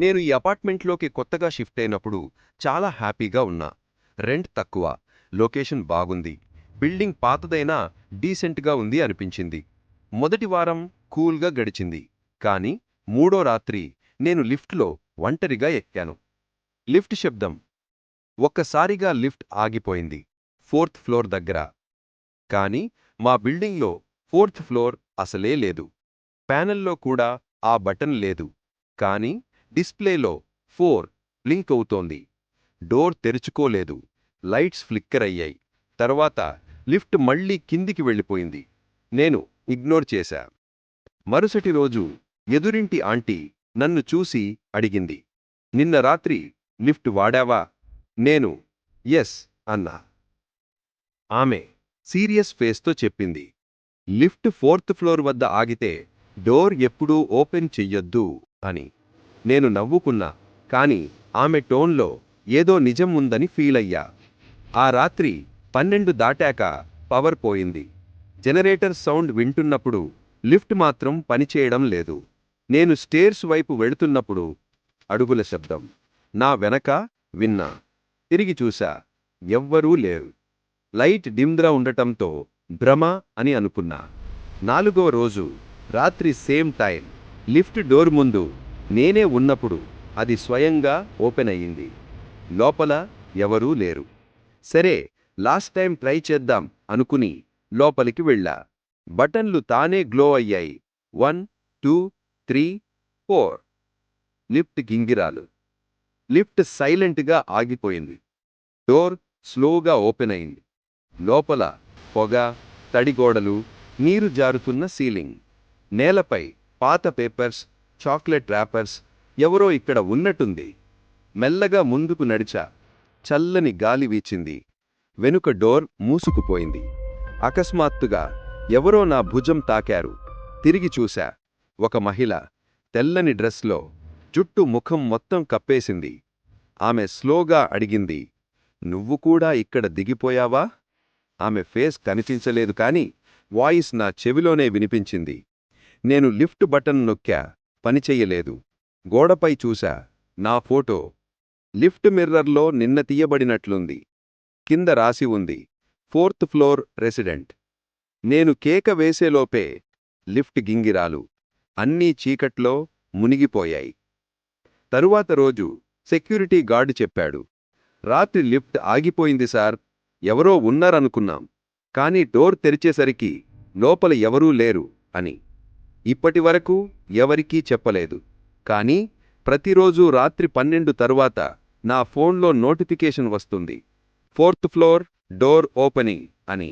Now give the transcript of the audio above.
నేను ఈ అపార్ట్మెంట్లోకి కొత్తగా షిఫ్ట్ అయినప్పుడు చాలా హ్యాపీగా ఉన్నా. రెంట్ తక్కువ, లొకేషన్ బాగుంది, బిల్డింగ్ పాతదైనా డీసెంట్గా ఉంది అనిపించింది. మొదటి వారం కూల్గా గడిచింది. కానీ మూడో రాత్రి నేను లిఫ్ట్లో ఒంటరిగా ఎక్కాను. లిఫ్ట్ శబ్దం. ఒక్కసారిగా లిఫ్ట్ ఆగిపోయింది, 4th ఫ్లోర్ దగ్గర. కానీ మా బిల్డింగ్లో 4th ఫ్లోర్ అసలే లేదు. ప్యానెల్లో కూడా ఆ బటన్ లేదు. కానీ డిస్ప్లేలో 4 బ్లింక్ అవుతోంది. డోర్ తెరుచుకోలేదు. లైట్స్ ఫ్లిక్కర్ అయ్యాయి. తర్వాత లిఫ్ట్ మళ్లీ కిందికి వెళ్ళిపోయింది. నేను ఇగ్నోర్ చేశా. మరుసటి రోజు ఎదురింటి ఆంటీ నన్ను చూసి అడిగింది, నిన్న రాత్రి లిఫ్ట్ వాడావా? నేను ఎస్ అన్నా. ఆమె సీరియస్ ఫేస్తో చెప్పింది, లిఫ్ట్ 4th ఫ్లోర్ వద్ద ఆగితే డోర్ ఎప్పుడూ ఓపెన్ చెయ్యొద్దు అని. నేను నవ్వుకున్నా, కాని ఆమె టోన్లో ఏదో నిజం ఉందని ఫీలయ్యా. ఆ రాత్రి 12 దాటాక పవర్ పోయింది. జనరేటర్ సౌండ్ వింటున్నప్పుడు లిఫ్ట్ మాత్రం పనిచేయడం లేదు. నేను స్టేర్స్ వైపు వెళుతున్నప్పుడు అడుగుల శబ్దం నా వెనక విన్నా. తిరిగి చూశా, ఎవ్వరూ లేరు. లైట్ డిమ్గా ఉండటంతో భ్రమ అని అనుకున్నా. 4వ రోజు రాత్రి సేమ్ టైం లిఫ్ట్ డోర్ ముందు నేనే ఉన్నప్పుడు అది స్వయంగా ఓపెన్ అయ్యింది. లోపల ఎవరూ లేరు. సరే, లాస్ట్ టైం ట్రై చేద్దాం అనుకుని లోపలికి వెళ్ళా. బటన్లు తానే గ్లో అయ్యాయి. 1 2 3 4. లిఫ్ట్ గింగిరాలు. లిఫ్ట్ సైలెంట్గా ఆగిపోయింది. డోర్ స్లోగా ఓపెన్ అయింది. లోపల పొగ, తడిగోడలు, నీరు జారుతున్న సీలింగ్. నేలపై పాత పేపర్స్, చాక్లెట్ ర్యాపర్స్. ఎవరో ఇక్కడ ఉన్నట్టుంది. మెల్లగా ముందుకు నడిచా. చల్లని గాలి వీచింది. వెనుక డోర్ మూసుకుపోయింది. అకస్మాత్తుగా ఎవరో నా భుజం తాకారు. తిరిగి చూశా. ఒక మహిళ, తెల్లని డ్రెస్లో, జుట్టు ముఖం మొత్తం కప్పేసింది. ఆమె స్లోగా అడిగింది, నువ్వు కూడా ఇక్కడ దిగిపోయావా? ఆమె ఫేస్ కనిపించలేదు, కాని వాయిస్ నా చెవిలోనే వినిపించింది. నేను లిఫ్ట్ బటన్ నొక్కా, పనిచెయ్యలేదు. గోడపై చూశా, నా ఫోటో. లిఫ్ట్ మిర్రర్లో నిన్న తీయబడినట్లుంది. కింద రాసి ఉంది, 4th ఫ్లోర్ రెసిడెంట్. నేను కేక వేసేలోపే లిఫ్ట్ గింగిరాలు. అన్నీ చీకట్లో మునిగిపోయాయి. తరువాత రోజు సెక్యూరిటీ గార్డు చెప్పాడు, రాత్రి లిఫ్ట్ ఆగిపోయింది సార్. ఎవరో ఉన్నారనుకున్నాం, కానీ డోర్ తెరిచేసరికి లోపల ఎవరూ లేరు అని. ఇప్పటివరకు ఎవరికీ చెప్పలేదు. కానీ ప్రతిరోజూ రాత్రి 12 తరువాత నా ఫోన్లో నోటిఫికేషన్ వస్తుంది, 4th ఫ్లోర్ డోర్ ఓపెనింగ్ అని.